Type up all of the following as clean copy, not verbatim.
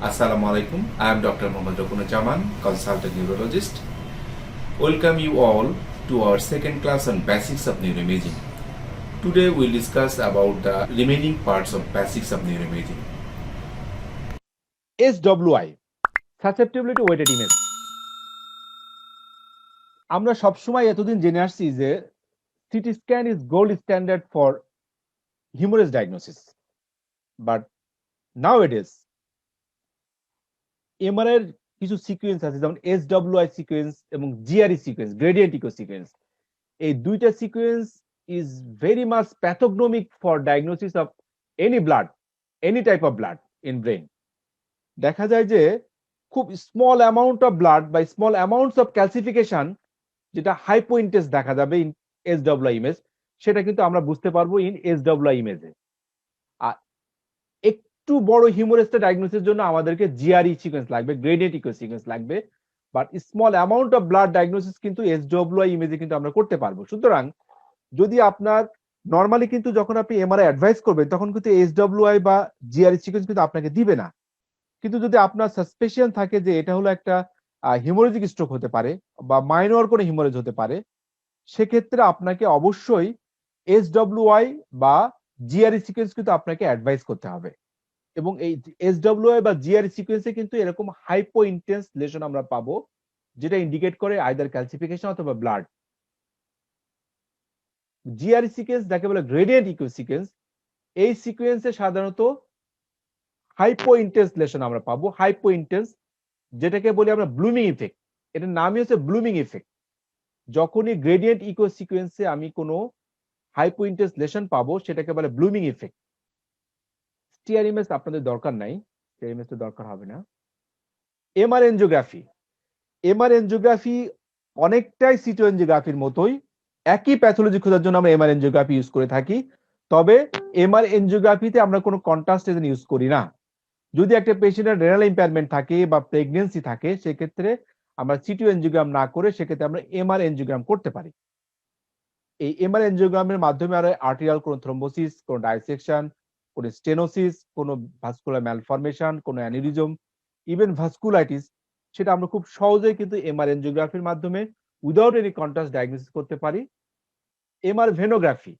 Assalamu alaikum. I am Dr. Mohammad Rokunujaman, consultant neurologist. Welcome you all to our second class on basics of neuroimaging. Today we'll discuss about the remaining parts of basics of neuroimaging. SWI, susceptibility weighted image. আমরা সবসময় এতদিন জেনে আসছি যে CT scan is gold standard for humorous diagnosis, but now it is MRI এর কিছু sequence আছে, যেমন SWI সিকোয়েন্স এবং GRE sequence, gradient echo sequence. এই দুইটা sequence is very much pathognomonic for diagnosis of any blood, any type of blood in brain. দেখা যায় যে খুব স্মল অ্যামাউন্ট অফ ব্লাড বা স্মল অ্যামাউন্টস অফ ক্যালসিফিকেশন, যেটা hypointense দেখা যাবে ইন SWI ইমেজ, সেটা কিন্তু আমরা বুঝতে পারবো ইন SWI ইমেজে। আর একটু বড় হিউমারাসটা ডায়াগনোসিসের জন্য আমাদেরকে GRE সিকোয়েন্স লাগবে, গ্রেডিয়েন্ট ইকো সিকোয়েন্স লাগবে। But small amount of blood diagnosis কিন্তু SWI ইমেজে কিন্তু আমরা করতে পারবো। সুতরাং যদি আপনার নরমালি কিন্তু যখন আপনি এমআরআই অ্যাডভাইস করবেন তখন কিন্তু SWI বা GRE সিকোয়েন্স কিন্তু আপনাকে দিবে না। কিন্তু যদি আপনার সাসপেশন থাকে যে এটা হলো একটা হিমোরেজিক স্ট্রোক হতে পারে বা মাইনর কোনো হিমোরেজ হতে পারে, সেক্ষেত্রে আপনাকে অবশ্যই SWI বা GRE সিকোয়েন্স কিন্তু আপনাকে অ্যাডভাইস করতে হবে। এবং এই SWI বা GRE সিকোয়েন্সে কিন্তু এরকম হাইপো ইন্টেন্স লেশন আমরা পাবো, যেটা ইন্ডিকেট করে আইদার ক্যালসিফিকেশন অথবা ব্লাড। GRE সিকোয়েন্স যাকে বলে গ্রেডিয়েন্ট ইকো সিকোয়েন্স, এই সিকোয়েন্সে সাধারণত হাইপো ইন্টেন্স লেশন আমরা পাবো, হাইপো ইন্টেন্স, যেটাকে বলি আমরা ব্লুমিং ইফেক্ট। এটার নামই হচ্ছে ব্লুমিং ইফেক্ট। যখনই গ্রেডিয়েন্ট ইকো সিকোয়েন্সে আমি কোনো হাইপো ইন্টেন্স লেশন পাবো, সেটাকে বলে ব্লুমিং ইফেক্ট। স্টিয়ার ইমেজ আপনাদের দরকার নাই, স্টিয়ার ইমেজ তো দরকার হবে না। এমআর এনজিওগ্রাফি, এমআর এনজিওগ্রাফি অনেকটাই সিটো এনজিওগ্রাফির মতোই, একই প্যাথোলজি খোঁজার জন্য আমরা এমআর এনজিওগ্রাফি ইউজ করে থাকি। তবে এমআর এনজিওগ্রাফিতে আমরা কোনো কন্ট্রাস্ট এজেন্ট ইউজ করি না। যদি একটা পেশেন্টের রেনাল ইম্পেয়ারমেন্ট থাকে বা প্রেগনেন্সি থাকে, সেক্ষেত্রে আমরা সিটি এনজিওগ্রাম না করে সেক্ষেত্রে আমরা এমআর এনজিওগ্রাম করতে পারি। এই এমআর এনজিওগ্রামের মাধ্যমে আর আর্টেরিয়াল কোনো থ্রোম্বোসিস, কোনো ডাইসেকশন, কোনো স্টেনোসিস, কোনো ভাস্কুলার ম্যালফরমেশন, কোনো অ্যানিউরিজম, ইভেন ভাস্কুলাইটিস, সেটা আমরা খুব সহজেই কিন্তু এমআর এনজিওগ্রাফির মাধ্যমে উইদাউট এনি কন্ট্রাস্ট ডায়াগনোসিস করতে পারি। এমআর ভেনোগ্রাফি,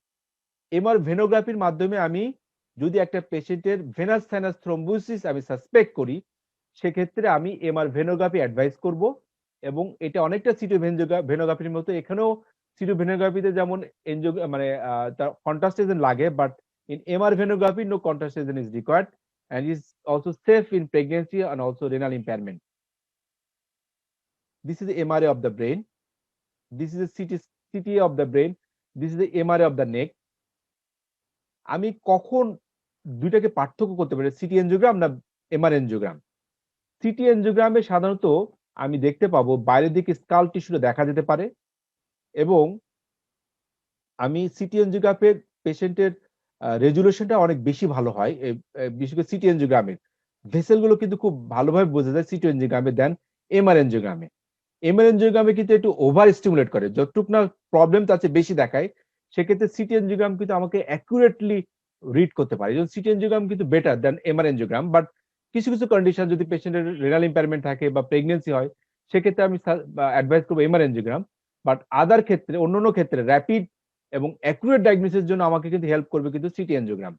এমআর ভেনোগ্রাফির মাধ্যমে আমি যদি একটা পেশেন্টের ভেনাস সাইনাস থ্রোম্বোসিস আমি সাসপেক্ট করি, সেক্ষেত্রে আমি এমআর ভেনোগ্রাফি অ্যাডভাইস করব। এবং এটা অনেকটা সিটো ভেনোগ্রাফির মতো। এখানেও সিটো ভেনোগ্রাফিতে যেমন মানে তার কন্ট্রাস্ট এজেন্ট লাগে, but in MR venography no contrast agent is required and is also safe in pregnancy and also renal impairment. This is the MRI of the brain. This is the CT of the brain. This is the MRI of the neck. আমি কখন দুইটাকে পার্থক্য করতে পারি, city angiogram না MR angiogram? City এনজিওগ্রামে সাধারণত আমি দেখতে পাবো বাইরের দিকে স্কাল টিস্যুটা দেখা যেতে পারে, এবং আমি সিটি এনজিওগ্রাফের পেশেন্টের রেজুলেশনটা অনেক বেশি ভালো হয়। বিশেষ করে সিটি এনজিওগ্রামের ভেসেল গুলো কিন্তু খুব ভালোভাবে বোঝা যায় সিটি এনজিওগ্রামে দেন এমআর এনজিওগ্রামে। এমআর এনজিওগ্রামে কিন্তু একটু ওভার স্টিমুলেট করে, যতটুকু না প্রবলেম তার চেয়ে বেশি দেখায়। সেক্ষেত্রে সিটি এনজিওগ্রাম কিন্তু আমাকে অ্যাকুরেটলি রিড করতে পারে। সিটি এনজিওগ্রাম কিন্তু better then MR angiogram, but কিছু কিছু কন্ডিশন, যদি পেশেন্টের রেনাল ইম্পেয়ারমেন্ট থাকে বা প্রেগনেন্সি হয়, সেক্ষেত্রে আমি অ্যাডভাইস করবো এমআর এনজিওগ্রাম। বাট আদার ক্ষেত্রে, অন্যান্য ক্ষেত্রে র্যাপিড এবং অ্যাকুরেট ডায়াগনোসিসের জন্য আমাকে কিন্তু হেল্প করবে কিন্তু city angiogram.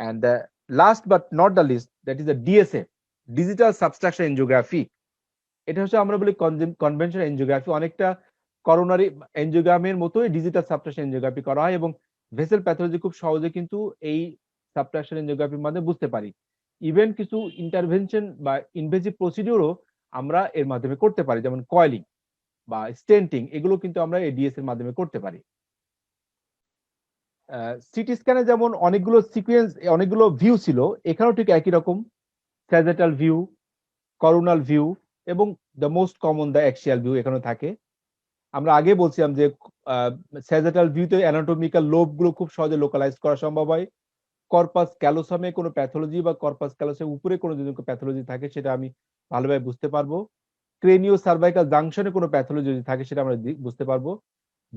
And the last but not the least, that is the DSA, digital subtraction angiography. এটা হচ্ছে আমরা বলি কনভেনশনাল এনজিওগ্রাফি, অনেকটা করোনারি এনজিওগ্রামের মতোই ডিজিটাল সাবট্রাকশন এনজিওগ্রাফি করা হয়, এবং ভেসেল প্যাথোলজি খুব সহজে কিন্তু এই সাবট্রাকশন এনজিওগ্রাফির মাধ্যমে বুঝতে পারি। ইভেন কিছু ইন্টারভেনশন বা ইনভেসিভ প্রসিডিউরও আমরা এর মাধ্যমে করতে পারি, যেমন কয়েলিং বা স্টেন্টিং, এগুলো কিন্তু আমরা এই ডিএস এর মাধ্যমে করতে পারি। সিটি স্ক্যানে যেমন অনেকগুলো সিকোয়েন্স, অনেকগুলো ভিউ ছিল, এখানেও ঠিক একই রকম স্যাজেটাল ভিউ, করোনাল ভিউ এবং the most common the axial view এখানে থাকে। আমরা আগে বলছিলাম যে স্যাজেটাল ভিউতে অ্যানাটমিক্যাল লোব গুলো খুব সহজে লোকালাইজ করা সম্ভব হয়। কর্পাস ক্যালোসামে কোনো প্যাথোলজি বা কর্পাস ক্যালোসের উপরে কোনো যদি প্যাথোলজি থাকে, সেটা আমি ভালোভাবে বুঝতে পারবো। ক্রেনিও সার্ভাইকাল জাংশনে কোনো প্যাথোলজি যদি থাকে, সেটা আমরা বুঝতে পারবো।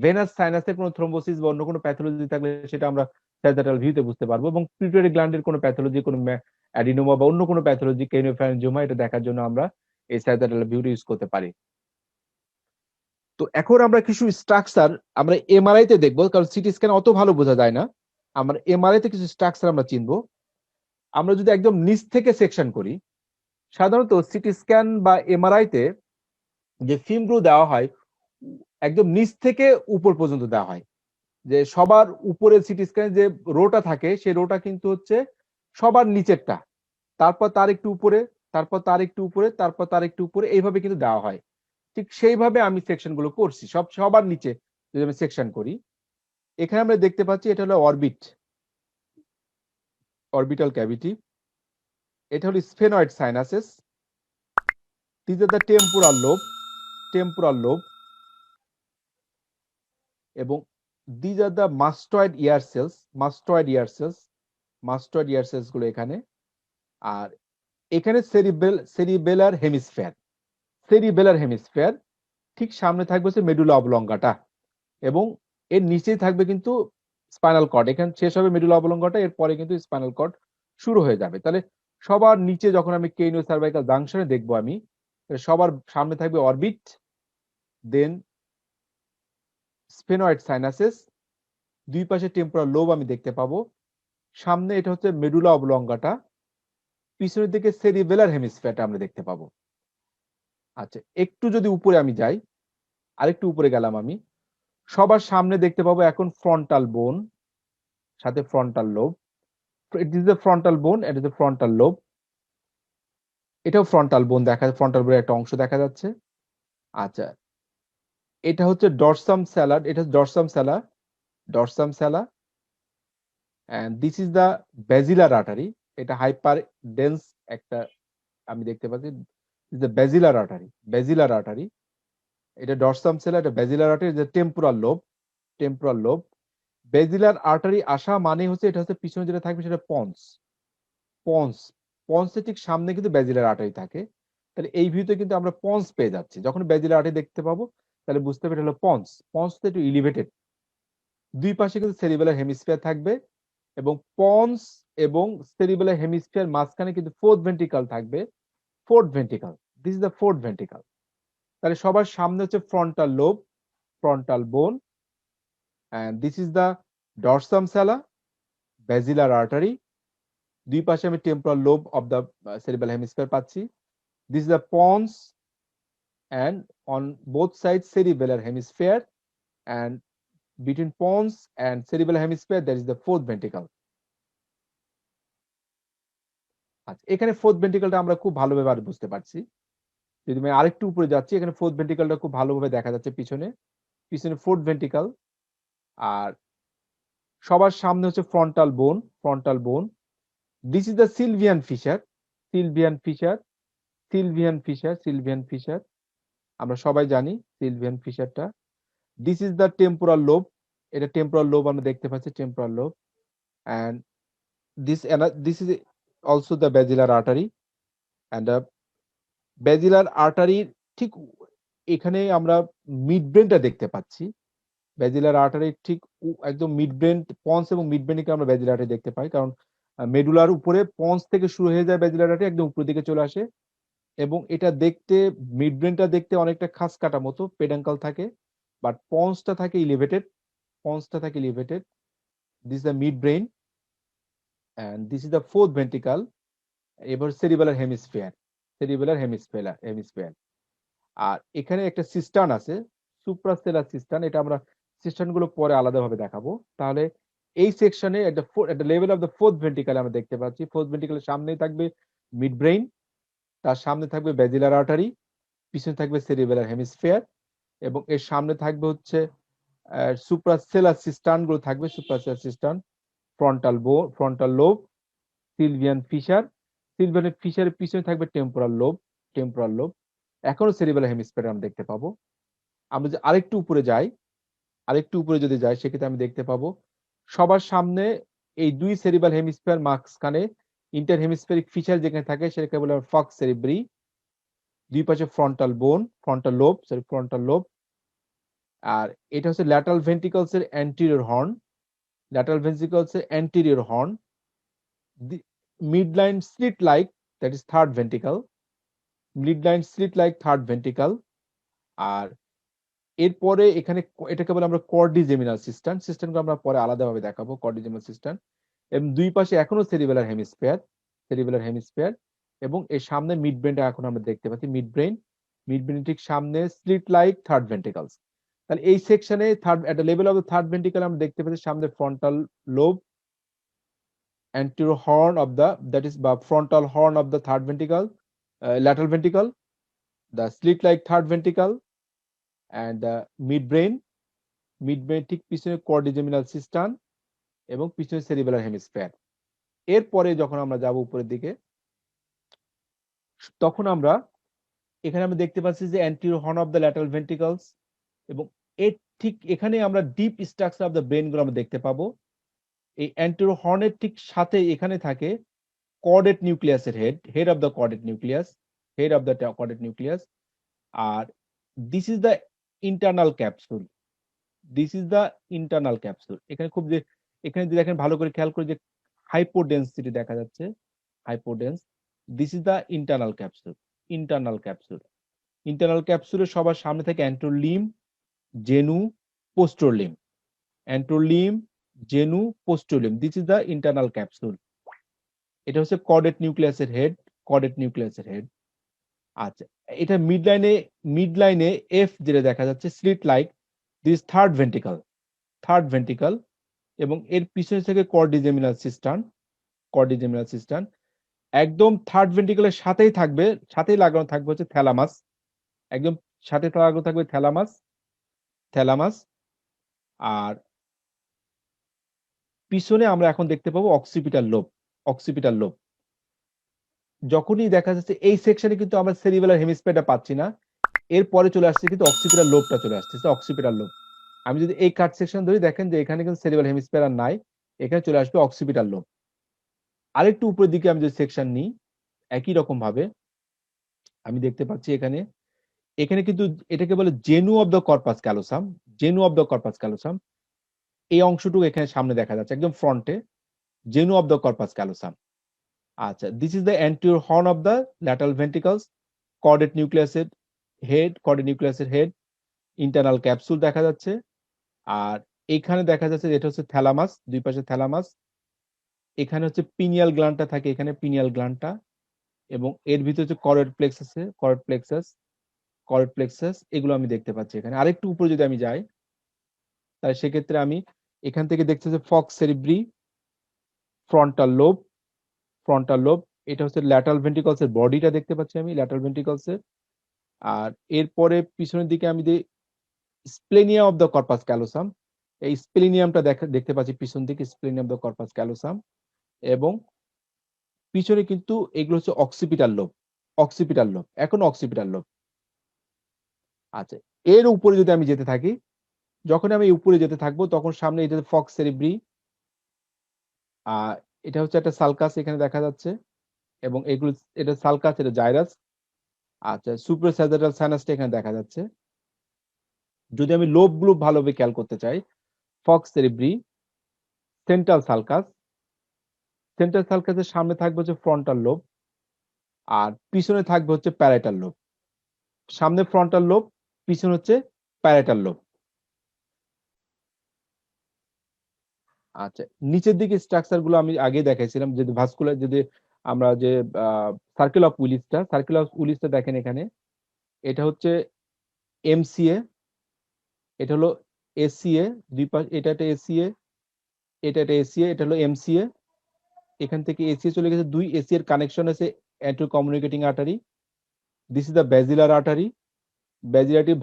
ভেনাস সাইনাসের কোনো থ্রোম্বোসিস বা অন্য কোনো প্যাথোলজি থাকলে সেটা আমরা স্যাজিটাল ভিউতে বুঝতে পারবো, এবং পিটুইটারি গ্ল্যান্ডের কোনো প্যাথোলজি, কোনো অ্যাডিনোমা বা অন্য কোনো প্যাথোলজি, ক্রেনিওফ্যারিঞ্জিওমা, এটা দেখার জন্য আমরা এই স্যাজিটাল ভিউটা ইউজ করতে পারি। তো এখন আমরা কিছু স্ট্রাকচার আমরা এমআরআই তে দেখবো, কারণ সিটি স্ক্যান অত ভালো বোঝা যায় না। আমরা এমআরআই তে কিছু স্ট্রাকচার আমরা চিনবো। আমরা যদি একদম নিচ থেকে সেকশন করি, সাধারণত সিটি স্ক্যান বা এমআরআই তে যে ফিল্মগুলো দেওয়া হয় একদম নিচ থেকে উপর পর্যন্ত দেওয়া হয়। যে সবার উপরে সিটি স্ক্যানে যে রোটা থাকে, সেই রোটা কিন্তু হচ্ছে সবার নিচেরটা, তারপর তার একটু উপরে, তারপর তার একটু উপরে, তারপর তার একটু উপরে, এইভাবে কিন্তু দেওয়া হয়। ঠিক সেইভাবে আমি সেকশন গুলো করছি, সবার নিচে যদি আমি সেকশন করি। এখানে আমরা দেখতে পাচ্ছি এটা হলো অরবিটাল ক্যাভিটি, এটা হলো sphenoid sinuses, this are the temporal lobe, এবং this are the mastoid air cells গুলো এখানে। আর এখানে সেরিবেলার হেমিস্ফিয়ার, ঠিক সামনে থাকবে হচ্ছে মেডুলা অবলঙ্গাটা, এবং এর নিচেই থাকবে কিন্তু স্পাইনাল কর্ড। এখানে শেষ হবে মেডুলা অবলঙ্গাটা, এরপরে কিন্তু স্পাইনাল কর্ড শুরু হয়ে যাবে। তাহলে সবার নিচে যখন আমি ক্রেনিও সার্ভাইকাল জাংশনে দেখবো, আমি সবার সামনে থাকবে অরবিট, দেন স্ফেনয়েড সাইনাসেস, দুই পাশে টেম্পোরাল লোব আমি দেখতে পাবো, সামনে এটা হচ্ছে মেডুলা অবলঙ্গাটা, পিছনের দিকে সেরিবেলার হেমিস্ফিয়ারটা আমরা দেখতে পাবো। আচ্ছা, একটু যদি উপরে আমি যাই, আরেকটু উপরে গেলাম আমি, সবার সামনে দেখতে পাবো এখন ফ্রন্টাল বোন, সাথে frontal lobe. It is the frontal bone, it is the frontal lobe. এটাও ফ্রন্টাল বোন ফ্রন্টাল বোনের একটা অংশ দেখা যাচ্ছে। আচ্ছা, এটা হচ্ছে dorsum sella, and this is the basilar artery. এটা হাইপার ডেন্স একটা আমি দেখতে পাচ্ছি, ইজ দ্য ব্যাজিলার আর্টারি। এটা ডরসাম স্যালা, এটা ব্যাজিলার আর্টারি, যে টেম্পোরাল লোব। ব্যাজিলার আর্টারি আসা মানে হচ্ছে এটা হচ্ছে পিছনে যেটা থাকবে সেটা পন্স পন্সের ঠিক সামনে কিন্তু ব্যাজিলার আর্টারি থাকে। তাহলে এই ভিউতে কিন্তু আমরা পন্স পেয়ে যাচ্ছি। যখন ব্যাজিলার আর্টারি দেখতে পাবো, তাহলে বুঝতে হবে এটা হলো পন্স তো একটু এলিভেটেড। দুই পাশে কিন্তু সেরিবেলার হেমিস্ফিয়ার থাকবে, এবং পন্স এবং সেরিবেলার হেমিস্ফিয়ার মাঝখানে কিন্তু fourth ventricle, this is the fourth ventricle. তাহলে সবার সামনে হচ্ছে frontal lobe, frontal bone, and this is the dorsum sella, basilar artery. দুই পাশে আমি temporal lobe of the cerebellar hemisphere পাচ্ছি। This is the pons, and on both sides cerebellar hemisphere, and between pons and cerebellar hemisphere there is the fourth ventricle. আচ্ছা, এখানে fourth ভেন্ট্রিকলটা আমরা খুব ভালোভাবে আর বুঝতে পারছি। যদি আমি আরেকটু উপরে যাচ্ছি, এখানে ফোর্থ ভেন্ট্রিকলটা খুব ভালোভাবে দেখা যাচ্ছে, পিছনে ফোর্থ ভেন্ট্রিকল। আর সবার সামনে হচ্ছে frontal bone. This is the Sylvian fissure. আমরা সবাই জানি সিলভিয়ান ফিশারটা। This is the temporal lobe, এটা টেম্পোরাল লোব আমরা দেখতে পাচ্ছি, temporal lobe. And this is also the basilar artery, and basilar আর্টারির ঠিক এখানে আমরা মিড ব্রেনটা দেখতে পাচ্ছি। ব্যাজিলার আর্টারির ঠিক একদম মিড ব্রেন, পন্স এবং মিড ব্রেনকে আমরা ব্যাজিলার আর্টারি দেখতে পাই, কারণ মেডুলার উপরে পন্স থেকে শুরু হয়ে যায় ব্যাজিলার আর্টারি, একদম উপরের দিকে চলে আসে। এবং এটা দেখতে, মিড ব্রেনটা দেখতে অনেকটা খাস কাটা মতো, পেডাঙ্কাল থাকে, বাট পন্সটা থাকে elevated. This is the midbrain, and this is the fourth ventricle. এবার সেরিবেলার হেমিস্ফিয়ার। আর এখানে একটা সিস্টার্ন আছে, সুপ্রাসেলার সিস্টার্ন। এটা আমরা সিস্টার্ন গুলো পরে আলাদাভাবে দেখাবো। তাহলে এই সেকশনে একটা level of the fourth ventricle আমরা দেখতে পাচ্ছি। ফোর্থ ভেন্ট্রিকলের সামনেই থাকবে মিড ব্রেইন, তার সামনে থাকবে ব্যাজিলার আর্টারি, পিছনে থাকবে সেরিবেলার হেমিস্ফিয়ার, এবং এর সামনে থাকবে হচ্ছে সুপ্রাসেলার সিস্টার্ন গুলো থাকবে, ফ্রন্টাল লোব, সিলভিয়ান ফিশারের পিছনে থাকবে টেম্পোরাল লোব। এখনো সেরিবেলার হেমিস্ফিয়ার আমরা দেখতে পাবো। আমরা যে আরেকটু উপরে যদি যাই, সেক্ষেত্রে আমি দেখতে পাবো সবার সামনে এই দুই সেরিবেলার হেমিস্ফিয়ার মাঝখানে ইন্টার হেমিস্ফেরিক ফিশার যেখানে থাকে সেটাকে বলে ফক্স সেরিব্রি। দুই পাশে ফ্রন্টাল লোব। আর এটা হচ্ছে ল্যাটারাল ভেন্ট্রিকলস এর anterior horn, lateral ventricles anterior horn, the midline slit like, that is third ventricle, midline slit like third ventricle, আর এরপরে এখানে এটাকে বলে আমরা কর্ডিজেমিনাল সিস্টেম, সিস্টেমকে আমরা পরে আলাদাভাবে দেখাবো কর্ডিজেমিনাল সিস্টেম, এবং দুই পাশে এখনো সেরিবেলার হেমিস্ফিয়ার এবং এর সামনে মিড ব্রেনটা এখন আমরা দেখতে পাচ্ছি, মিড ব্রেন ঠিক সামনে স্লিট লাইক থার্ড ভেন্ট্রিকলস। তাহলে এই সেকশনে third at the level of the third ventricle আমরা দেখতে পাচ্ছি সামনে frontal lobe, anterior horn of the, that is frontal horn of the third ventricle, lateral ventricle, the slit like third ventricle, and the midbrain ঠিক পিছনে কর্ডিজেমিনাল system এবং পিছনে cerebellar hemisphere. এরপরে যখন আমরা যাব উপরের দিকে, তখন আমরা এখানে আমরা দেখতে পাচ্ছি যে anterior horn of the lateral ventricles, এবং এর ঠিক এখানে আমরা deep structure of the brain গুলো আমরা দেখতে পাবো। এই anterior horn এর ঠিক সাথে এখানে থাকে কর্ডেট নিউক্লিয়াসের head of the caudate nucleus, আর this is the internal capsule, এখানে খুব যে এখানে যদি দেখেন ভালো করে খেয়াল করে যে হাইপোডেন্সিটি দেখা যাচ্ছে, hypodense, this is the internal ক্যাপসুলের সবার সামনে থেকে anterior limb, genu, posterior limb, this is the internal capsule. এটা হচ্ছে কর্ডেট নিউক্লিয়াসের হেড। আচ্ছা, এটা মিড লাইনে এফ যেটা দেখা যাচ্ছে slit like, this third ventricle, এবং এর পিছনে থেকে কর্ডিজেমিনাল সিস্টাম, একদম থার্ড ভেন্ট্রিকলের সাথেই লাগানো থাকবে হচ্ছে থ্যালামাস, একদম সাথে লাগানো থাকবে থ্যালামাস, আর পিছনে আমরা এখন দেখতে পাবো অক্সিপিটাল লোব। যখনই দেখা যাচ্ছে এই সেকশনে কিন্তু আমরা সেরিবেলার হেমিস্ফিয়ারটা পাচ্ছি না, এরপরে চলে আসছে কিন্তু অক্সিপিটাল লোবটা চলে আসছে, অক্সিপিটাল লোব। আমি যদি এই কাট সেকশন ধরি, দেখেন যে এখানে কিন্তু সেরিবেলার হেমিস্ফিয়ার আর নাই, এখানে চলে আসবে অক্সিপিটাল লোব। আরেকটু উপরের দিকে আমি যদি সেকশন নিই, একই রকম ভাবে আমি দেখতে পাচ্ছি এখানে কিন্তু এটাকে বলে জেনু অফ দ্য কর্পাস ক্যালোসাম, এই অংশটুকু এখানে সামনে দেখা যাচ্ছে একদম ফ্রন্টে, জেনু অফ দ্য কর্পাস ক্যালোসাম। আচ্ছা, this is the anterior horn of the lateral ভেন্ট্রিকলস, chordate নিউক্লিয়াসের হেড, ইন্টারনাল ক্যাপসুল দেখা যাচ্ছে, আর এখানে দেখা যাচ্ছে এটা হচ্ছে থ্যালামাস, দুই পাশে থ্যালামাস, এখানে হচ্ছে পিনিয়াল গ্ল্যান্ডটা থাকে, এখানে পিনিয়াল গ্ল্যান্ডটা, এবং এর ভিতরে হচ্ছে কর্ড প্লেক্সাস, এগুলো আমি দেখতে পাচ্ছি এখানে। আরেকটু উপরে যদি আমি যাই, তাহলে সেক্ষেত্রে আমি এখান থেকে দেখতে যে ফক্স সেরিব্রি, ফ্রন্টাল লোব, এটা হচ্ছে ল্যাটারাল ভেন্ট্রিকলস এর বডিটা দেখতে পাচ্ছি আমি, ল্যাটারাল ভেন্ট্রিকলস এর। আর এরপরে পিছনের দিকে আমি স্প্লেনিয়া অফ দ্য কর্পাস ক্যালোসাম, এই স্প্লেনিয়ামটা দেখতে পাচ্ছি পিছন দিকে, স্প্লেনিয়াম অফ দ্য কর্পাস ক্যালোসাম, এবং পিছনে কিন্তু এগুলো হচ্ছে অক্সিপিটাল লোব। এখন অক্সিপিটাল লোব। আচ্ছা, এর উপরে যদি আমি যেতে থাকি, যখন আমি উপরে যেতে থাকবো তখন সামনে এটা ফক্স সেরিব্রি, এটা হচ্ছে একটা সালকাস এখানে দেখা যাচ্ছে, এবং এগুলো এটা সালকাস, এটা জাইরাস। আচ্ছা, সুপ্রাস্যাজারাল সাইনাসটা এখানে দেখা যাচ্ছে। যদি আমি লোবগুলো ভালোভাবে খেয়াল করতে চাই, ফক্স সেরিব্রি, সেন্ট্রাল সালকাসের সামনে থাকবে হচ্ছে ফ্রন্টাল লোব, আর পিছনে থাকবে হচ্ছে প্যারাইটাল লোব। সামনে ফ্রন্টাল লোব, পিছনে হচ্ছে প্যারাইটাল লোব। আচ্ছা, নিচের দিকে স্ট্রাকচার গুলো আমি আগে দেখাইছিলাম, যদি ভাস্কুলার, যদি আমরা যে সার্কেল অফ উইলিসটা দেখেন এখানে, এটা হচ্ছে এমসিএ, এটা হলো এসিএ, দুই পাশ, এটা একটা এসিএ, এটা হলো এমসিএ। এখান থেকে এসিএ চলে গেছে, দুই এসি এর কানেকশন আছে anterior communicating artery, this is the basilar artery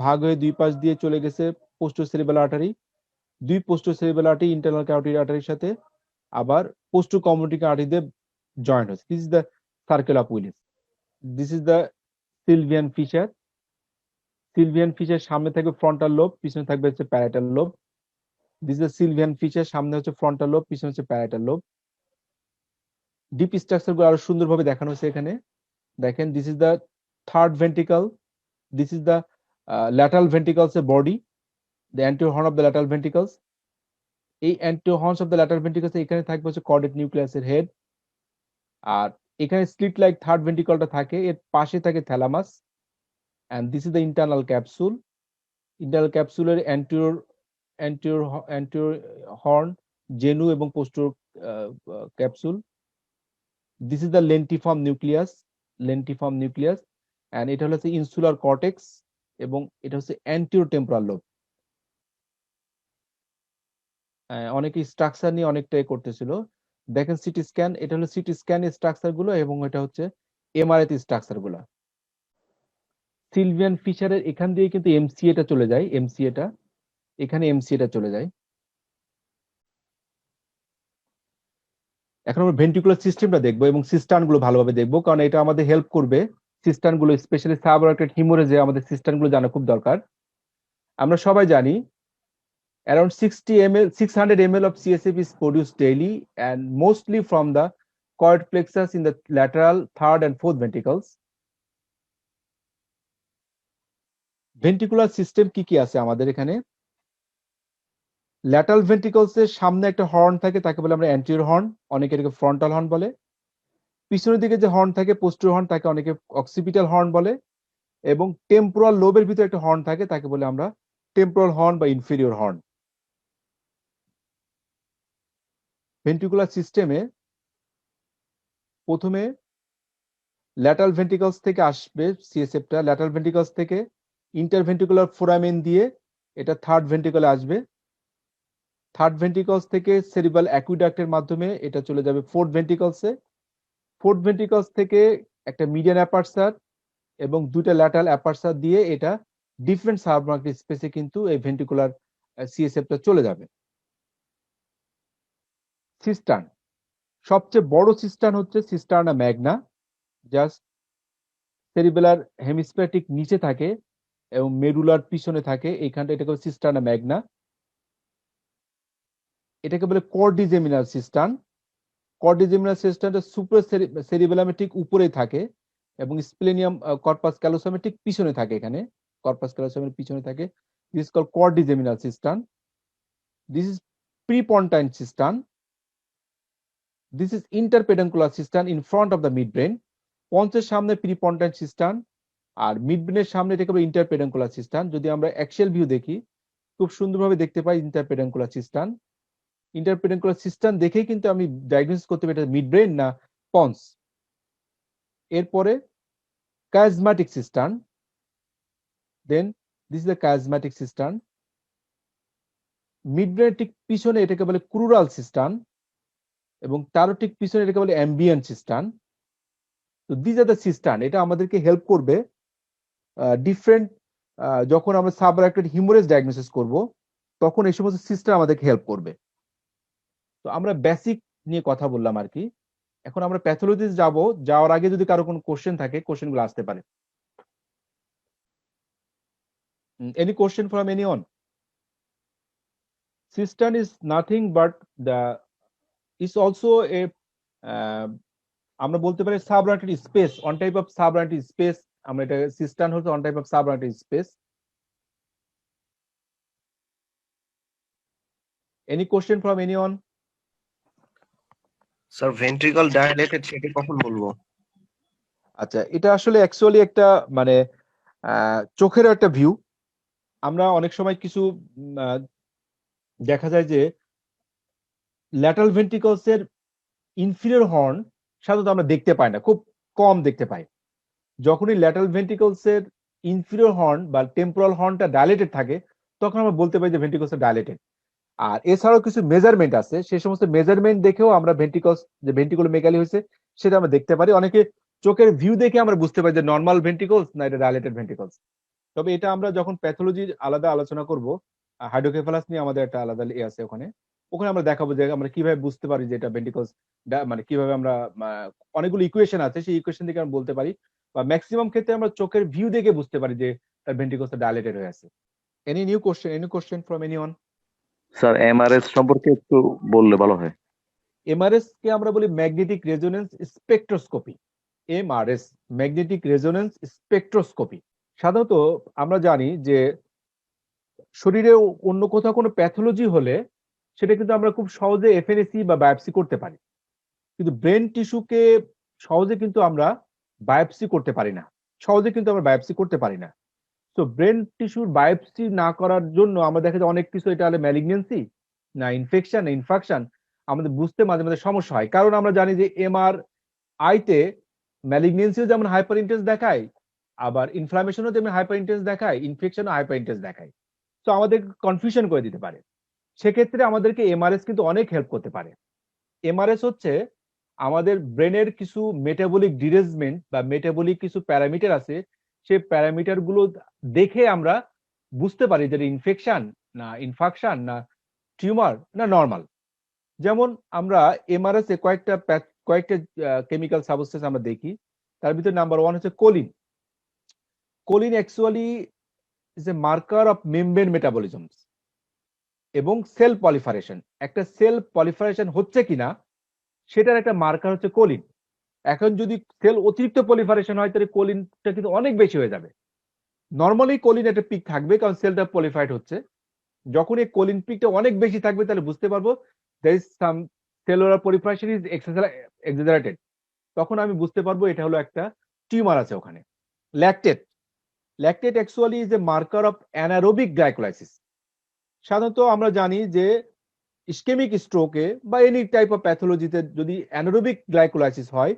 ভাগ হয়ে দুই পাশ দিয়ে চলে গেছে পোস্টো সেরিবেলার আর্টারি, দুই posterior cerebellar artery internal carotid আর্টারির সাথে আবার পোস্টো কমিউনিকেটিং আর্টারি দিয়ে জয়েন্ট হচ্ছে। This is the circle of Willis. This is the Sylvian fissure, সামনে থাকবে ফ্রন্টাল লোব, পিছনে থাকবে হচ্ছে parietal lobe. This is the Sylvian fissure, সামনে হচ্ছে ফ্রন্টাল লোব, পিছনে হচ্ছে প্যারাইটাল লোব। ডিপ স্ট্রাকচার গুলো আরো সুন্দরভাবে দেখানো হয়েছে এখানে। দেখেন, this is the third ventricle, this is the lateral ventricles এর body, the anterior horn of the lateral ventricles. এই anterior horns of the lateral ventricles এখানে থাকবে হচ্ছে কর্ডেট নিউক্লিয়াসের হেড, আর এখানে স্লিট লাইক থার্ড ভেন্ট্রিকলটা থাকে, এর পাশে থাকে thalamus, and this is the internal capsule. Internal ক্যাপসুলের অ্যান্টিরিয়র হর্ন, জেনু এবং posterior capsule. This is the lentiform nucleus, and এটা হচ্ছে ইনসুলার কর্টেক্স এবং এটা হচ্ছে অ্যান্টিরিয়র টেম্পোরাল লোব। অনেকে স্ট্রাকচার নিয়ে অনেকটাই করতেছিল, দেখেন সিটি স্ক্যান, এটা হলো সিটি স্ক্যানের স্ট্রাকচার গুলো এবং এটা হচ্ছে এমআরআই স্ট্রাকচার গুলো। সিলভিয়ান ফিশারের এখান দিয়ে কিন্তু এমসিএটা চলে যায়, এমসিএটা চলে যায়। এখন আমরা ভেন্ট্রিকুলার সিস্টেমটা দেখবো এবং সিস্টার্ন গুলো ভালোভাবে দেখবো, কারণ এটা আমাদের হেল্প করবে। সিস্টার্ন গুলো স্পেশালি সাবআরাক্টেড হিমোরেজে আমাদের সিস্টার্ন গুলো জানা খুব দরকার। আমরা সবাই জানি around 600 ml of CSF is produced daily and mostly from the chord plexus in the lateral, third and fourth ventricles. Ventricular system কি কি আছে আমাদের এখানে? ল্যাটারাল ভেন্ট্রিকলস এর সামনে একটা হর্ন থাকে, তাকে বলে আমরা অ্যান্টিরিয়র হর্ন, অনেকে এটাকে ফ্রন্টাল হর্ন বলে। পিছনের দিকে যে হর্ন থাকে পোস্টেরিয়র হর্ন, তাকে অনেকে অক্সিপিটাল হর্ন বলে। এবং টেম্পোরাল লোবের ভিতরে একটা হর্ন থাকে, তাকে বলে আমরা টেম্পোরাল হর্ন বা ইনফেরিয়র হর্ন। ভেন্ট্রিকুলার সিস্টেমে প্রথমে ল্যাটারাল ভেন্ট্রিকলস থেকে আসবে সিএসএফটা, ল্যাটারাল ভেন্ট্রিকলস থেকে ইন্টারভেন্ট্রিকুলার ফোরামেন দিয়ে এটা থার্ড ভেন্ট্রিকলে আসবে, থার্ড ভেন্ট্রিকলস থেকে সেরিব্রাল অ্যাকুইডাক্টের মাধ্যমে এটা চলে যাবে ফোর্থ ভেন্ট্রিকলসে, ফোর্থ ভেন্ট্রিকলস থেকে একটা মিডিয়ান অ্যাপারচার এবং দুইটা ল্যাটারাল অ্যাপারচার দিয়ে এটা ডিফারেন্ট সাবমার্কেট স্পেসে কিন্তু এই ভেন্ট্রিকুলার সিএসএফটা চলে যাবে। সিস্টার্ন, সবচেয়ে বড় সিস্টার্ন হচ্ছে সিস্টার্না ম্যাগনা, জাস্ট সেরিবেলার হেমিস্ফিয়ার ঠিক নিচে থাকে এবং মেডুলার পিছনে থাকে, এইখানটা এটাকে বলে সিস্টার্না ম্যাগনা। এটাকে বলে কর্ডিজেমিনাল সিস্টার্ন। কর্ডিজেমিনাল সিস্টার্নটা সুপার সেরিবেলামের ঠিক উপরেই থাকে এবং স্প্লেনিয়াম কর্পাস ক্যালোসামের ঠিক পিছনে থাকে, এখানে কর্পাস ক্যালোসামের পিছনে থাকে। This call quadrigeminal cistern. This is prepontine cistern. This is interpeduncular cistern in front of the mid brain. পঞ্চের সামনে প্রিপন্টাইন সিস্টার্ন আর মিড ব্রেনের সামনে এটাকে বলে ইন্টারপেডাঙ্কুলার সিস্টার্ন। যদি আমরা অ্যাক্সিয়াল ভিউ দেখি খুব সুন্দরভাবে দেখতে পাই ইন্টারপেডাঙ্কুলার সিস্টার্ন। ইন্টারপেডাঙ্কুলার সিস্টার্ন দেখেই কিন্তু আমি ডায়াগনোসিস করতে পারি এটা মিড ব্রেন না পন্স। এরপরে chiasmatic cistern, then this is the chiasmatic cistern. Mid ব্রেনের ঠিক পিছনে এটাকে বলে ক্রুরাল সিস্টার্ন এবং তারও ঠিক পিছনে এটাকে বলে অ্যাম্বিয়েন্ট সিস্টার্ন। তো দিস আর দ্য সিস্টার্ন, এটা আমাদেরকে হেল্প করবে ডিফারেন্ট যখন আমরা সাবআরাক্টেড হিমোরেজ ডায়াগনোসিস করব তখন এই সমস্ত সিস্টার্ন আমাদেরকে হেল্প করবে। তো আমরা বেসিক নিয়ে কথা বললাম আর কি, এখন আমরা প্যাথোলজিস যাব, যাওয়ার আগে যদি কারো কোনো কোশ্চেন থাকে কোশ্চেনগুলো আসতে পারে। Any question from anyone? Cistern is nothing but the is also a আমরা বলতে পারি subarachnoid space, one type of subarachnoid space. আমরা এটা সিস্টার্ন হচ্ছে one type of subarachnoid space. Any question from anyone? Sir ventricle dilated সেটা কখন বলবো? আচ্ছা, এটা আসলে অ্যাকচুয়ালি একটা মানে চোখের একটা ভিউ। আমরা অনেক সময় কিছু দেখা যায় যে ল্যাটারাল ভেন্ট্রিকলস এর ইনফিরিয়র হর্ন সাধারণত আমরা দেখতে পাই না, খুব কম দেখতে পাই। যখনই ল্যাটারাল ভেন্ট্রিকলস এর ইনফিরিয়র হর্ন বা টেম্পোরাল হর্নটা ডাইলেটেড থাকে তখন আমরা বলতে পারি যে ভেন্ট্রিকলস ডাইলেটেড। আর এছাড়াও কিছু মেজারমেন্ট আছে, সেই সমস্ত মেজারমেন্ট দেখেও আমরা ভেন্ট্রিকলস যে ভেন্ট্রিকুলোমেগালি হয়েছে সেটা আমরা দেখতে পারি। অনেকে চোখের ভিউ দেখে আমরা বুঝতে পারি যে নর্মাল ভেন্ট্রিকলস না এটা ডাইলেটেড ভেন্ট্রিকলস। তবে এটা আমরা যখন প্যাথোলজির আলাদা আলোচনা করব, হাইড্রোকেফালাস নিয়ে আমাদের একটা আলাদা আছে ওখানে, ওখানে আমরা দেখাবো যে আমরা কিভাবে বুঝতে পারি যে এটা ভেন্ট্রিকলস, মানে কিভাবে আমরা অনেকগুলো ইকুয়েশন আছে সেই ইকুয়েশন থেকে আমরা বলতে পারি, বা ম্যাক্সিমাম ক্ষেত্রে আমরা চোখের ভিউ দেখে বুঝতে পারি যে তার ভেন্ট্রিকলস ডাইলেটেড হয়ে আছে। Any new question, any question from anyone? Sir Mrs সম্পর্কে একটু বললে ভালো হয়। এমআরএস কে আমরা বলি magnetic resonance spectroscopy. Mrs, magnetic resonance spectroscopy. সাধারণত আমরা জানি যে শরীরে অন্য কোথাও কোনো প্যাথোলজি হলে সেটা কিন্তু আমরা খুব সহজে এফএনএসি বা বায়োপসি করতে পারি, কিন্তু ব্রেন টিস্যুকে সহজে কিন্তু আমরা বায়োপসি করতে পারি না, সহজে কিন্তু আমরা বায়োপসি করতে পারি না। তো ব্রেন টিস্যুর বায়োপসি না করার জন্য আমরা দেখা যায় অনেক কিছু, এটা হলে ম্যালিগনেন্সি না ইনফেকশন না ইনফাকশন, আমাদের বুঝতে মাঝে মাঝে সমস্যা হয়। কারণ আমরা জানি যে এমআর আইতে ম্যালিগনেন্সিও যেমন হাইপার ইন্টেন্স দেখায়, আবার ইনফ্লামেশনও যেমন হাইপার ইন্টেন্স দেখায়, ইনফেকশনও হাইপার ইন্টেন্স দেখায়। তো আমাদের কনফিউশন করে দিতে পারে। সেক্ষেত্রে আমাদেরকে এমআরএস কিন্তু অনেক হেল্প করতে পারে। এমআরএস হচ্ছে আমাদের ব্রেনের কিছু মেটাবলিক ডিরেজমেন্ট বা মেটাবলিক কিছু প্যারামিটার আছে, সেই প্যারামিটার গুলো দেখে আমরা বুঝতে পারি যে ইনফেকশন না ইনফাকশন না টিউমার না নর্মাল। যেমন আমরা এমআরএস এ কয়েকটা কেমিক্যাল সাবস্টেন্স আমরা দেখি, তার ভিতরে নাম্বার 1 হচ্ছে choline. Choline actually is a marker of membrane metabolisms এবং সেল পলিফারেশন। একটা সেল পলিফারেশন হচ্ছে কিনা সেটার একটা মার্কার হচ্ছে কোলিন। এখন যদি সেল অতিরিক্ত পলিফারেশন হয় তাহলে কোলিনটা কিন্তু অনেক বেশি হয়ে যাবে। নর্মালি কোলিন একটা পিক থাকবে কারণ সেলটা পলিফাইড হচ্ছে। যখন এই কোলিন পিকটা অনেক বেশি থাকবে তাহলে বুঝতে পারবো there is some cellular proliferation is exaggerated, তখন আমি বুঝতে পারবো এটা হলো একটা টিউমার আছে ওখানে। Lactate, lactate actually is a marker of anaerobic glycolysis. সাধারণত আমরা জানি যে ইসকেমিক স্ট্রোকে বা এনি টাইপ অফ প্যাথোলজিতে যদি অ্যানারোবিক গ্লাইকোলাইসিস হয়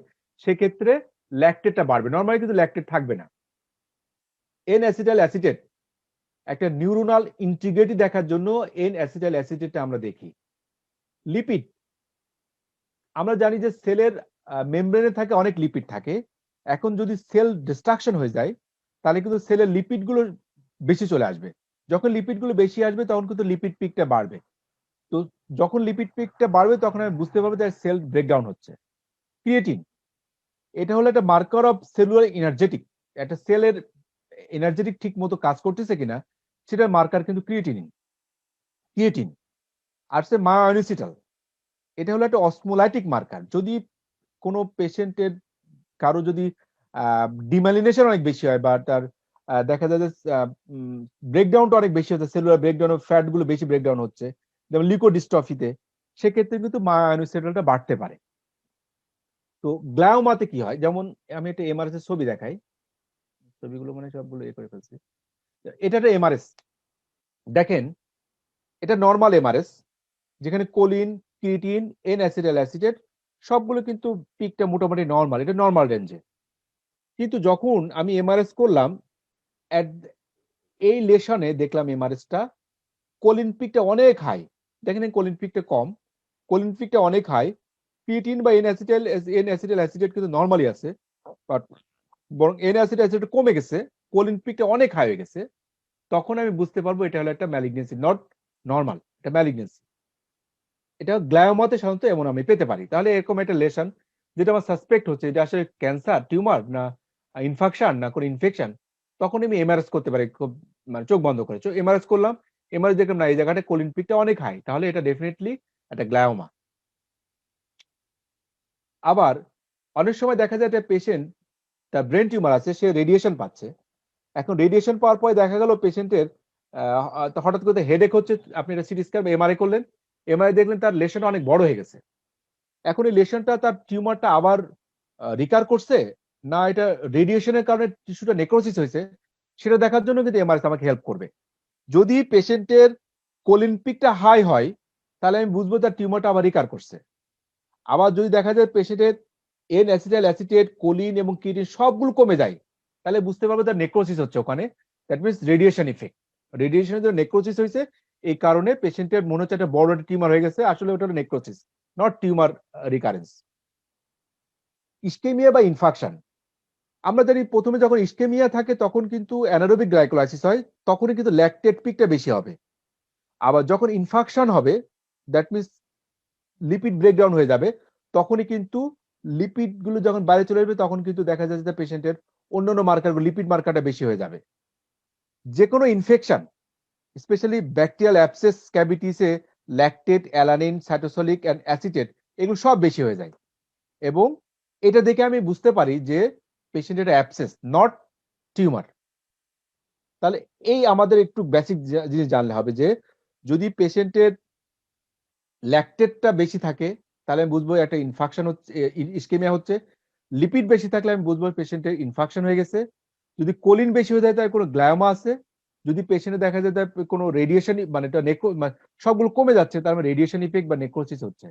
সেক্ষেত্রে ল্যাকটেটটা বাড়বে, নর্মালি কিন্তু ল্যাকটেট থাকবে না। এন অ্যাসিটাইল অ্যাসিটেট, একটা নিউরোনাল ইন্টিগ্রিটি দেখার জন্য এন অ্যাসিটাইল অ্যাসিটেটটা আমরা দেখি। লিপিড, আমরা জানি যে সেলের মেমব্রেনে থাকে অনেক লিপিড থাকে। এখন যদি সেল ডিস্ট্রাকশন হয়ে যায় তাহলে কিন্তু সেলের লিপিড গুলো বেশি চলে আসবে। যখন লিপিড গুলো বেশি আসবে তখন কিন্তু লিপিড পিকটা বাড়বে। তো যখন লিপিড পিকটা বাড়বে তখন আমি বুঝতে পারবো যে সেল ব্রেকডাউন হচ্ছে। ক্রিয়েটিন, এটা হলো একটা মার্কার অফ সেলুলার এনার্জেটিক, একটা সেলের এনার্জেটিক ঠিক মতো কাজ করতেছে কিনা সেটার মার্কার কিন্তু ক্রিয়েটিন। আর সে মায়োনিসিটাল, এটা হলো একটা অসমোলাইটিক মার্কার। যদি কোনো পেশেন্টের কারো যদি ডিমালিনেশন অনেক বেশি হয় বা তার দেখা যায় যে ব্রেকডাউনটা অনেক বেশি হচ্ছে, সেলুলার ব্রেকডাউন, ফ্যাট গুলো বেশি ব্রেকডাউন হচ্ছে, যেমন লিউকোডিস্ট্রফিতে, সেক্ষেত্রে কিন্তু মায়োনিসিটালটা বাড়তে পারে। তো গ্লায়োমাতে কি হয়, যেমন আমি একটা এমআরএস এর ছবি দেখাই, ছবিগুলো মানে সবগুলো এ করে ফেলছি। এটা একটা এমআরএস, দেখেন এটা নর্মাল এমআরএস যেখানে choline, creatine, N acetyl acetate সবগুলো কিন্তু পিকটা মোটামুটি নর্মাল, এটা নর্মাল রেঞ্জে। কিন্তু যখন আমি এমআরএস করলাম এই লেশনে দেখলাম এমআরএসটা কোলিন পিকটা অনেক হাই, দেখেন কোলিন পিকটা কম, কোলিন পিকটা অনেক হাই। ক্রিয়েটিন বা এন অ্যাসিটাইল অ্যাসিটেট কিন্তু নর্মালি আছে, বাট বরং এন অ্যাসিটাইল অ্যাসিটেট কমে গেছে, কোলিন পিকটা অনেক হাই হয়ে গেছে। তখন আমি বুঝতে পারবো এটা হলো একটা ম্যালিগনেন্সি, নট নর্মাল, এটা ম্যালিগনেন্সি। এটা গ্লায়োমাতে সাধারণত এমন আমি পেতে পারি। তাহলে এরকম একটা লেশন যেটা আমার সাসপেক্ট হচ্ছে এটা আসলে ক্যান্সার, টিউমার না ইনফেকশন না কোনো ইনফেকশন, তখন আমি এমআরএস করতে পারি, খুব মানে চোখ বন্ধ করে এমআরএস করলাম, এমআরএস দেখলাম না এই জায়গাটা কোলিন পিকটা অনেক হাই, তাহলে এটা ডেফিনেটলি একটা গ্লায়োমা। আবার অনেক সময় দেখা যায় একটা পেশেন্ট তার ব্রেন টিউমার আছে, সে রেডিয়েশন পাচ্ছে। এখন রেডিয়েশন পাওয়ার পরে দেখা গেল পেশেন্টের হঠাৎ করে হেডেক হচ্ছে, আপনি এটা সিটি স্ক্যান এমআরআই করলেন, এমআরআই দেখলেন তার লেশনটা অনেক বড় হয়ে গেছে। এখন এই লেশনটা তার টিউমারটা আবার রিকার করছে না এটা রেডিয়েশনের কারণে টিস্যুটা নেক্রোসিস হয়েছে, সেটা দেখার জন্য কিন্তু এমআরআই আমাকে হেল্প করবে। যদি পেশেন্টের কোলিন পিকটা হাই হয় তাহলে আমি বুঝবো তার টিউমারটা আবার রিকার করছে। আবার যদি দেখা যায় পেশেন্টের এন অ্যাসিটাইল অ্যাসিটেট, কোলিন এবং ক্রিয়েটিন সবগুলো কমে যায়, তাহলে বুঝতে পারবো তার নেক্রোসিস হচ্ছে ওখানে, দ্যাট মিনস রেডিয়েশন ইফেক্ট। রেডিয়েশনের জন্য নেক্রোসিস হয়েছে, এই কারণে পেশেন্টের মনে হচ্ছে একটা বড় একটা টিউমার হয়ে গেছে, আসলে ওটা necrosis, not tumour recurrence. Ischaemia বা ইনফাকশন, আমরা জানি প্রথমে যখন ইসকেমিয়া থাকে তখন কিন্তু অ্যানারোবিক গ্লাইকোলাইসিস হয়, তখনই কিন্তু ল্যাকটেট পিকটা বেশি হবে। আবার যখন ইনফাকশন হবে দ্যাট মিনস লিপিড ব্রেকডাউন হয়ে যাবে, তখনই কিন্তু লিপিড গুলো যখন বাইরে চলে আসবে তখন কিন্তু দেখা যাচ্ছে যে পেশেন্টের অন্যান্য মার্কার, লিপিড মার্কারটা বেশি হয়ে যাবে। যে কোনো ইনফেকশন, স্পেশালি ব্যাকটেরিয়াল অ্যাবসেস ক্যাভিটিসে lactate, alanine, cytosolic and acetate এগুলো সব বেশি হয়ে যায়, এবং এটা দেখে আমি বুঝতে পারি যে পেশেন্টের অ্যাবসেস, নট টিউমার। তাহলে এই আমাদের একটু বেসিক জিনিস জানলে হবে যে যদি পেশেন্টের ল্যাকটেটটা বেশি থাকে তাহলে আমি বুঝবো একটা ইনফেকশন হচ্ছে, ইসকেমিয়া হচ্ছে। লিপিড বেশি থাকলে আমি বুঝবো পেশেন্টের ইনফেকশন হয়ে গেছে। যদি কোলিন বেশি হয়ে যায় তার কোনো গ্লায়োমা আছে। যদি পেশেন্টে দেখা যায় তার কোনো রেডিয়েশন মানে এটা সবগুলো কমে যাচ্ছে তার মানে রেডিয়েশন ইফেক্ট বা নেক্রোসিস হচ্ছে।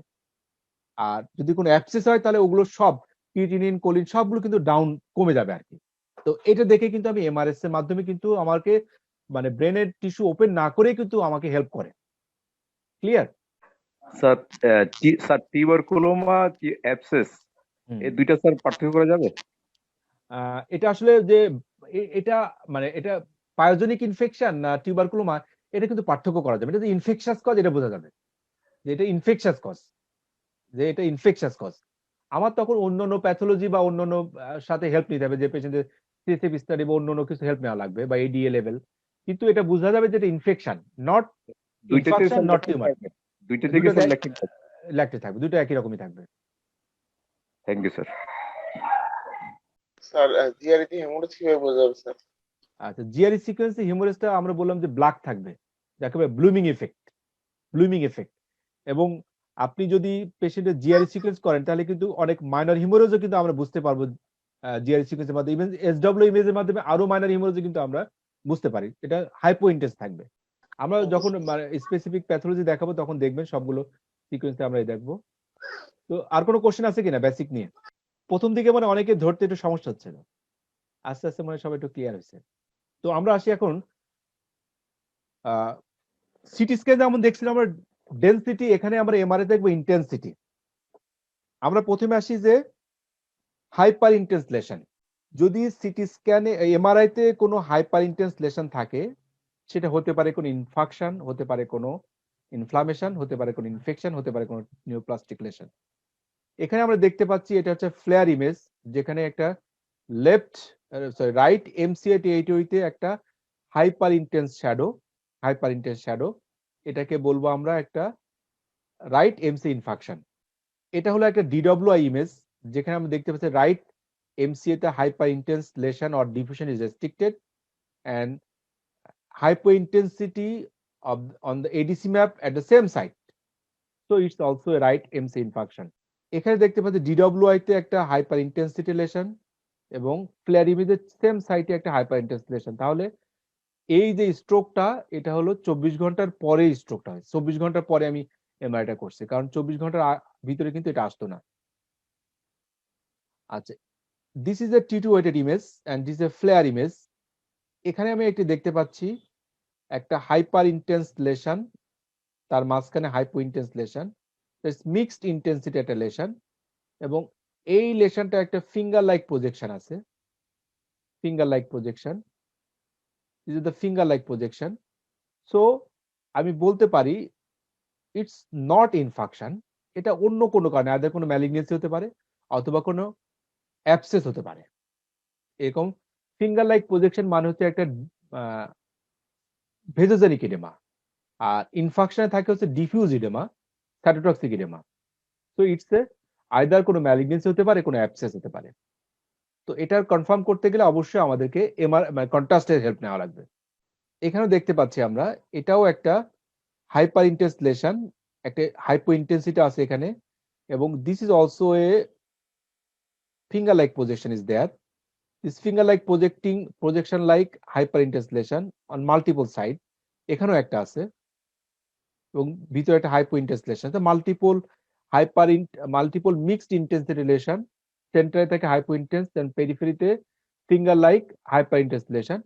আর যদি কোনো অ্যাবসেস হয় তাহলে ওগুলো সব ক্রিয়েটিনিন কোলিন সবগুলো কিন্তু ডাউন কমে যাবে আর কি। তো এটা দেখে কিন্তু আমি এমআরএস এর মাধ্যমে কিন্তু আমাকে মানে ব্রেনের টিস্যু ওপেন না করে কিন্তু আমাকে হেল্প করে। ক্লিয়ার? স্যার স্যার টিউবারকুলোমা কি অ্যাবসেস এই দুইটা স্যার পার্থক্য করা যাবে? এটা আসলে যে এটা মানে এটা পায়োজেনিক ইনফেকশন না টিউবারকুলোমা, এটা কিন্তু পার্থক্য করা যাবে। এটা যে ইনফেকশাস কজ এটা বোঝা যাবে যে এটা ইনফেকশাস কজ, যে এটা ইনফেকশাস কজ। আমার তখন অন্যান্য প্যাথোলজি বা অন্যান্য সাথে হেল্প নিতে হবে, যে পেশেন্টের সিএসএফ স্টাডি বা অন্যান্য কিছু হেল্প নেওয়া লাগবে বা এডিএ লেভেল। কিন্তু এটা বোঝা যাবে যে এটা ইনফেকশন, নট দুইটাতে infection, sir not lactate tumour. থাকবে, দুইটা থেকে দুটোতে স্যার ল্যাকটেট থাকবে। ল্যাকটেট থাকবে, দুটো একই রকমই থাকবে। Thank you sir. স্যার জিআরইতে হেমোরেজ কিভাবে বোঝা যাবে স্যার? আচ্ছা, জিআরই সিকোয়েন্সে হিউমারেসটা আমরা বললাম যে ব্ল্যাক থাকবে, যাকে বলে ব্লুমিং এফেক্ট, ব্লুমিং এফেক্ট। এবং আপনি যদি পেশেন্টের জিআরই সিকোয়েন্স করেন তাহলে কিন্তু অনেক মাইনর হিমোরেজও কিন্তু আমরা বুঝতে পারবো জিআরই সিকোয়েন্সের মাধ্যমে। ইভেন এসডব্লিউ ইমেজের মাধ্যমে আরো মাইনর হিমোরেজও কিন্তু আমরা বুঝতে পারি। এটা হাইপো ইন্টেন্স থাকবে। আমরা যখন স্পেসিফিক প্যাথোলজি দেখাবো তখন দেখবেন সবগুলো সিকোয়েন্সে আমরা দেখবো। তো আর কোনো কোশ্চেন আছে কিনা বেসিক নিয়ে? প্রথম দিকে মানে অনেকে ধরতে একটু সমস্যা হচ্ছিল, আস্তে আস্তে মানে সবাই একটু ক্লিয়ার হয়েছে। তো আমরা আসি এখন সিটি স্ক্যান যেমন দেখছিলাম আমরা ডেনসিটি, এখানে আমরা এমআরআই দেখবো ইন্টেন্সিটি। আমরা প্রথমে আসি যে হাইপার ইন্টেন্স লেশন। যদি সিটি স্ক্যানে এমআরআই তে কোনো হাইপার ইন্টেন্স লেশন থাকে, সেটা হতে পারে কোনো ইনফেকশন, হতে পারে কোনো ইনফ্লামেশন, হতে পারে কোনো ইনফেকশন, হতে পারে কোনো নিউপ্লাস্টিক লেশন। এখানে আমরা দেখতে পাচ্ছি এটা হচ্ছে ফ্লেয়ার ইমেজ, যেখানে একটা লেফট রাইট MCA-T8 তে একটা hyper intense shadow, hyper intense shadow, এটাকে বলবো আমরা একটা রাইট এমসি ইনফেকশন। এটা হলো একটা DWI ইমেজ, যেখানে আমরা দেখতে পাচ্ছি রাইট MCA তে hyper intense lesion or diffusion is restricted and hypointensity of on the ADC map at the same site, so it's also a right MC infarction. এখানে দেখতে পাচ্ছি DWI তে একটা হাইপার ইন্টেন্সিটি লেশন এবং flair ইমেজের same সাইটে একটা hyper intense lesson. তাহলে এই যে স্ট্রোকটা, এটা হলো 24 ঘন্টার পরে স্ট্রোকটা হয়। 24 ঘন্টার পরে আমি এমআরআইটা করছি, কারণ 24 ঘন্টার ভিতরে কিন্তু এটা আসতো না। আচ্ছা, this is a T2 weighted image and this a FLAIR image. এখানে আমি একটি দেখতে পাচ্ছি একটা হাইপার ইন্টেন্স লেশন, তার মাঝখানে hypo intense lesion, mixed intensity একটা লেশন, এবং এই লেশনটা একটা ফিঙ্গার লাইক প্রজেকশন আছে, finger like projection, this is the finger like projection. So আমি বলতে পারি ইটস নট ইনফেকশন, এটা অন্য কোনো কারণে, আদার কোনো ম্যালিগনেন্সি হতে পারে অথবা কোনো অ্যাবসেস হতে পারে। এরকম ফিঙ্গার লাইক প্রজেকশন মানে হচ্ছে একটা ভেজোজেনিক ইডেমা, আর ইনফেকশনে থাকে হচ্ছে ডিফিউজ ইডেমা, সাইটোটক্সিক ইডেমা। তো ইটস এ আইদার কোনো ম্যালিগনেন্সি হতে পারে, কোনো অ্যাবসেস হতে পারে। তো এটার কনফার্ম করতে গেলে অবশ্যই আমাদেরকে কন্ট্রাস্টের হেল্প নেওয়া লাগবে। এখানেও দেখতে পাচ্ছি আমরা এটাও একটা হাইপার ইন্টেন্স লেশন, একটা হাইপো ইন্টেন্সিটি আছে এখানে, এবং this is also a finger like projection is there. This finger like projection like hyper intense lesion on multiple side, এখানেও একটা আছে, এবং ভিতরে একটা hypo intense lesion. Multiple mixed intensity lesion, সেন্টারে থাকে হাইপো ইন্টেন্স, দেন পেরিফেরিতে finger like hyper intense lesion.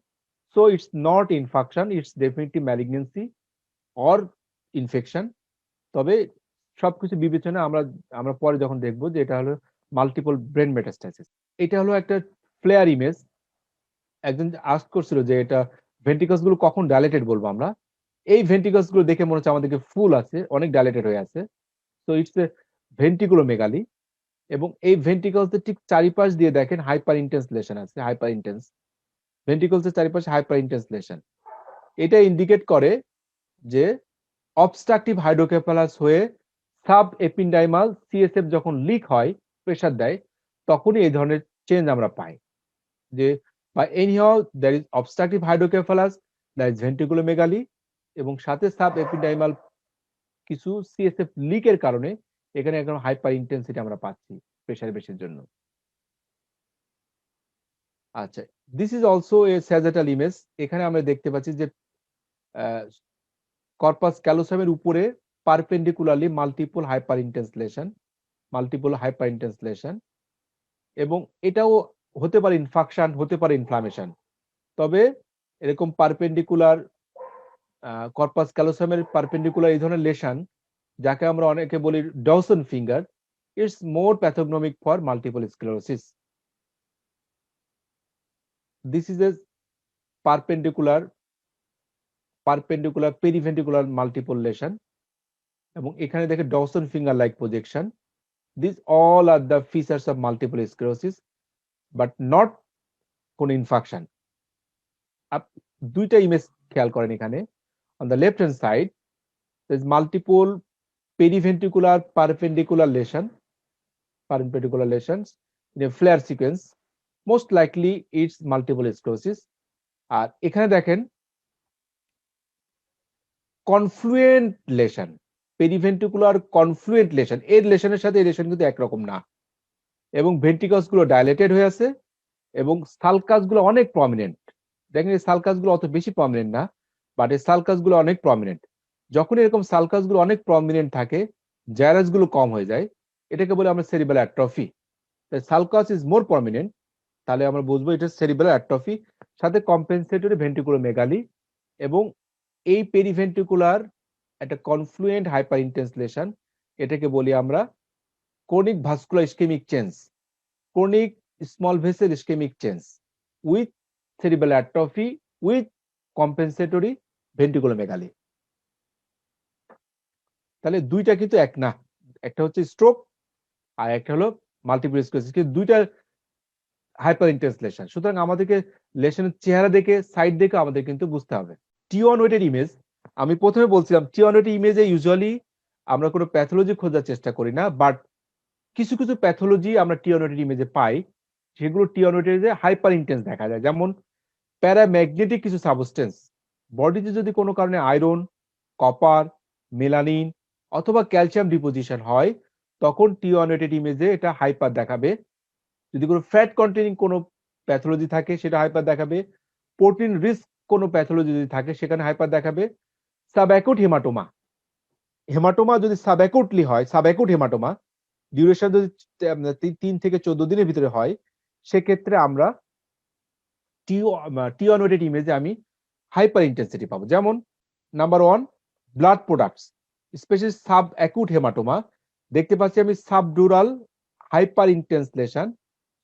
So it's not infection, it's definitely malignancy or infection. তবে সবকিছু বিবেচনা আমরা পরে যখন দেখবো যে এটা হলো মাল্টিপল ব্রেন মেটাস্টাসিস। এটা হলো একটা ফ্লেয়ার ইমেজ। একজন আস্ক করছিল যে এটা ভেন্ট্রিকলস গুলো কখন ডাইলেটেড বলবো আমরা। এই ভেন্ট্রিকলস গুলো দেখে মনে হচ্ছে আমাদেরকে ফুল আছে, অনেক ডাইলেটেড হয়ে আছে। সো ইটস এ ভেন্ট্রিকুলোমেগালি, এবং এই ভেন্ট্রিকলস এর ঠিক চারিপাশ দিয়ে দেখেন হাইপার ইন্টেন্স লেশন আছে, হাইপার ইন্টেন্স ভেন্ট্রিকলস এর চারিপাশে হাইপার ইন্টেন্স লেশন। এটা ইন্ডিকেট করে যে অবস্ট্রাকটিভ হাইড্রোকেফালাস হয়ে সাব এপিন্ডাইমাল সিএসএফ যখন লিক হয়, প্রেসার দেয়, তখনই এই ধরনের চেঞ্জ আমরা পাই। যে বা anyhow there is obstructive hydrocephalus, there is ventriculomegaly, এবং সাথে সাব এপিন্ডাইমাল কিছু সিএসএফ লিকের কারণে এখানে এখন হাইপার ইন্টেন্সিটি আমরা পাচ্ছি প্রেসার বেশির জন্য। আচ্ছা, this is also a sagittal image. এখানে আমরা দেখতে পাচ্ছি যে কর্পাস ক্যালোসামের উপরে perpendicularly multiple hyper intense lesion এবং এটাও হতে পারে ইনফাকশন, হতে পারে ইনফ্লামেশন। তবে এরকম পারপেন্ডিকুলার কর্পাস ক্যালোসামের পারপেন্ডিকুলার এই ধরনের লেশন, যাকে আমরা অনেকে বলি Dawson finger, it's more pathognomonic for multiple sclerosis. This is a perpendicular periventricular multiple lesion এবং এখানে দেখে Dawson finger like projection. This all are the features of multiple sclerosis but not কোন ইনফাকশন। দুইটা image খেয়াল করেন এখানে। on the left hand side there is multiple periventricular perpendicular lesions in a flare sequence. Most likely it's multiple sclerosis. আর এখানে দেখেন কনফ্লুয়েন্ট lesson, periventricular কনফ্লুয়েন্ট lesson. এর লেশনের সাথে এই লেশন কিন্তু একরকম না এবং ভেন্ট্রিকলস গুলো ডাইলেটেড হয়ে আছে এবং সালকাস গুলো অনেক প্রমিনেন্ট। দেখেন এই সালকাস গুলো অত বেশি প্রমিনেন্ট না, বাট এই সালকাস গুলো অনেক প্রমিনেন্ট। যখন এরকম সালকাস গুলো অনেক প্রমিনেন্ট থাকে, জাইরাস গুলো কম হয়ে যায়, এটাকে বলে আমরা cerebral atrophy. Sulcus is more prominent, তাহলে আমরা বুঝবো এটা সেরিব্রাল অ্যাট্রফি, সাথে কম্পেনসেটরি ভেন্ট্রিকুলোমেগালি এবং এই পেরিভেন্ট্রিকুলার একটা কনফ্লুয়েন্ট হাইপার ইন্টেন্স লেশন। এটাকে বলি আমরা chronic vascular ischaemic change, chronic small vessel ischaemic change with cerebral atrophy with compensatory ventriculomegaly. তাহলে দুইটা কিন্তু এক না, একটা হচ্ছে স্ট্রোক আর একটা হলো মাল্টিপল স্ক্লেরোসিস, কিন্তু দুইটা হাইপার ইন্টেন্স লেশন। সুতরাং আমাদেরকে লেশনের চেহারা দেখে, সাইড দেখে আমাদের কিন্তু বুঝতে হবে। টি1 ওয়েটেড ইমেজ, আমি প্রথমে বলছিলাম টি1 ওয়েটেড ইমেজে ইউজুয়ালি আমরা কোনো প্যাথোলজি খোঁজার চেষ্টা করি না, বাট কিছু কিছু প্যাথোলজি আমরা টি1 ওয়েটেড ইমেজে পাই, সেগুলো টি1 ওয়েটেডে হাইপার ইন্টেন্স দেখা যায়। যেমন প্যারাম্যাগনেটিক কিছু সাবস্টেন্স বডিতে যদি কোনো কারণে আয়রন, কপার, মেলানিন অথবা ক্যালসিয়াম ডিপোজিশন হয়, তখন টি1 ওয়েটেড ইমেজে এটা হাইপার দেখাবে। যদি কোনো ফ্যাট কন্টেনিং কোনো প্যাথোলজি থাকে সেটা হাইপার দেখাবে। প্রোটিন রিস্ক কোনো প্যাথোলজি যদি থাকে সেখানে হাইপার দেখাবে। সাবঅ্যাকুট হেমাটোমা যদি সাবঅ্যাকুটলি হয়, সাবঅ্যাকুট হেমাটোমা ডিউরেশন যদি 3 থেকে 14 দিনের ভিতরে হয়, সেক্ষেত্রে আমরা টি1 ওয়েটেড ইমেজে আমি হাইপার ইন্টেন্সিটি পাবো। যেমন number 1 blood products, specially subacute haematoma দেখতে পাচ্ছি আমি সাবডুরাল হাইপার ইন্টেন্স লেশন,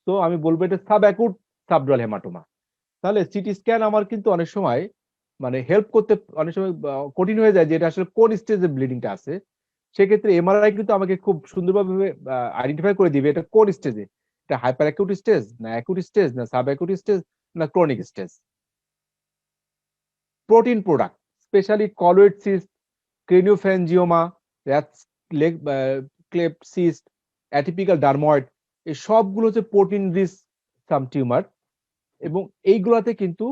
তো আমি বলবো এটা সাবঅ্যাকুট সাবডুরাল হেমাটোমা। তাহলে সিটি স্ক্যান আমার কিন্তু অনেক সময় মানে হেল্প করতে অনেক সময় কঠিন হয়ে যায় যে এটা আসলে কোন স্টেজে ব্লিডিংটা আছে। সেক্ষেত্রে এমআরআই কিন্তু আমাকে খুব সুন্দরভাবে আইডেন্টিফাই করে দিবে এটা কোন স্টেজে, এটা হাইপার অ্যাকুট স্টেজ না অ্যাকুট স্টেজ না সাবঅ্যাকুট স্টেজ না chronic stage. Protein product specially colloid cyst, craniopharyngioma, cleft cyst, atypical dermoid, এই সবগুলো হচ্ছে প্রোটিন রিচ সাম টিউমার এবং এইগুলাতে কিন্তু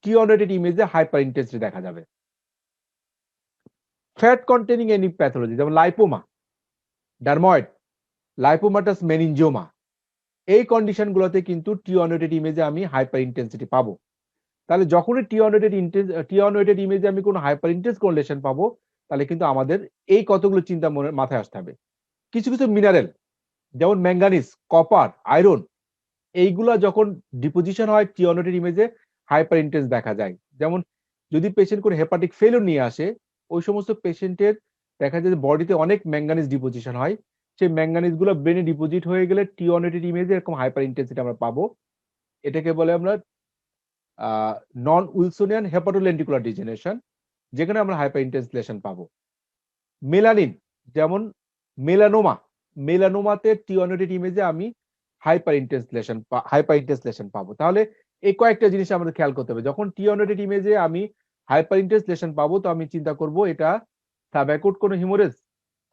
টি1 ওয়েটেড ইমেজে হাইপার ইন্টেন্সিটি দেখা যাবে। ফ্যাট কন্টেনিং এনি প্যাথোলজি যেমন লাইপোমা, ডার্ময়েড, লাইপোমাটাস মেনিনজিওমা, এই কন্ডিশনগুলোতে কিন্তু টি1 ওয়েটেড ইমেজে আমি হাইপার ইন্টেন্সিটি পাবো। তাহলে যখনই টি1 ওয়েটেড ইমেজে আমি কোনো হাইপার ইন্টেন্স কোন লেশন পাবো, তাহলে কিন্তু আমাদের এই কতগুলো চিন্তা মাথায় আসতে হবে। কিছু কিছু মিনারেল যেমন ম্যাঙ্গানিজ, কপার, আয়রন, এইগুলা যখন ডিপোজিশন হয় টি1 ওয়েটেড ইমেজে হাইপার ইন্টেন্স দেখা যায়। যেমন যদি পেশেন্ট কোনো হেপাটিক ফেলিওর নিয়ে আসে, ওই সমস্ত পেশেন্টের দেখা যায় যে বডিতে অনেক ম্যাঙ্গানিজ ডিপোজিশন হয়, সেই ম্যাঙ্গানিজ গুলো ব্রেনে ডিপোজিট হয়ে গেলে টি1 ওয়েটেড ইমেজে এরকম হাইপার ইন্টেন্সিটি আমরা পাবো। এটাকে বলে আমরা নন উইলসোনিয়ান হেপাটোলেন্টিকুলার ডিজেনারেশন, যেখানে আমরা হাইপার ইন্টেন্স লেশন পাবো। মেলানিন যেমন মেলানোমাতে টি1 ওয়েটেড ইমেজে আমি হাইপার ইন্টেন্স লেশন পাবো। তাহলে এই কয়েকটা জিনিস আমাদের খেয়াল করতে হবে। যখন টি1 ওয়েটেড ইমেজে আমি হাইপার ইন্টেন্স লেশন পাবো, তো আমি চিন্তা করব এটা সাবঅ্যাকুট কোনো হিমোরেজ,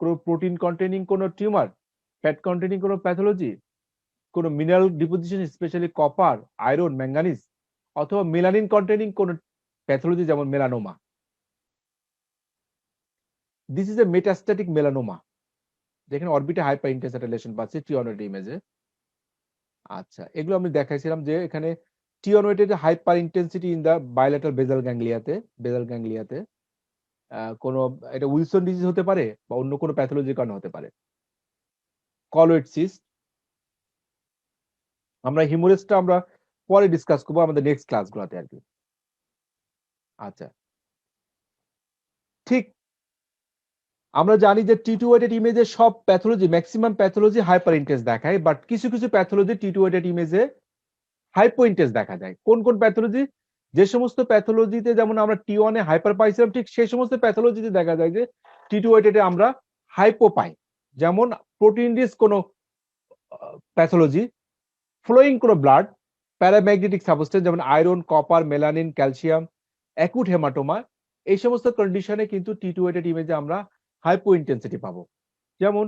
কোনো প্রোটিন কন্টেনিং কোনো টিউমার, ফ্যাট কন্টেনিং কোনো প্যাথোলজি, কোনো mineral deposition specially copper, iron, manganese, অথবা মেলানিন কন্টেনিং কোনো প্যাথোলজি যেমন melanoma. This is a metastatic melanoma, যেখানে অরবিটে হাইপার ইন্টেন্স একটা লেশন পাচ্ছি টিওনোয়েট ইমেজে। আচ্ছা, এগুলো আমি দেখাইছিলাম যে এখানে T one weighted hyper intensity in the bilateral basal গ্যাংলিয়াতে কোনো এটা উইলসন ডিজিজ হতে পারে বা অন্য কোনো প্যাথোলজির কারণে হতে পারে। কলয়েড সিস্ট, আমরা হিমোরেজটা আমরা পরে ডিসকাস করবো আমাদের নেক্সট ক্লাসগুলোতে আর কি। আচ্ছা, ঠিক আমরা জানি যে টিটুয়েটেড ইমেজে সব pathology, maximum pathology hyper intense দেখায়, বাট কিছু কিছু প্যাথোলজি টিটুয়েটেড ইমেজে হাইপো ইন্টেন্স দেখা যায়। কোন কোন প্যাথোলজি? যে সমস্ত প্যাথোলজিতে যেমন আমরা T1 এ হাইপার পাইছিলাম, ঠিক সেই সমস্ত প্যাথোলজিতে দেখা যায় যে টিটুয়েটেডে আমরা হাইপো পাই। যেমন প্রোটিন রিচ কোনো প্যাথোলজি, ফ্লোয়িং কোনো ব্লাড, প্যারাম্যাগনেটিক সাবস্টেন্স যেমন iron, copper, melanin, calcium, acute haematoma, এই সমস্ত কন্ডিশনে কিন্তু টিটুয়েটেড ইমেজে আমরা হাইপো ইন্টেন্সিটি পাবো। যেমন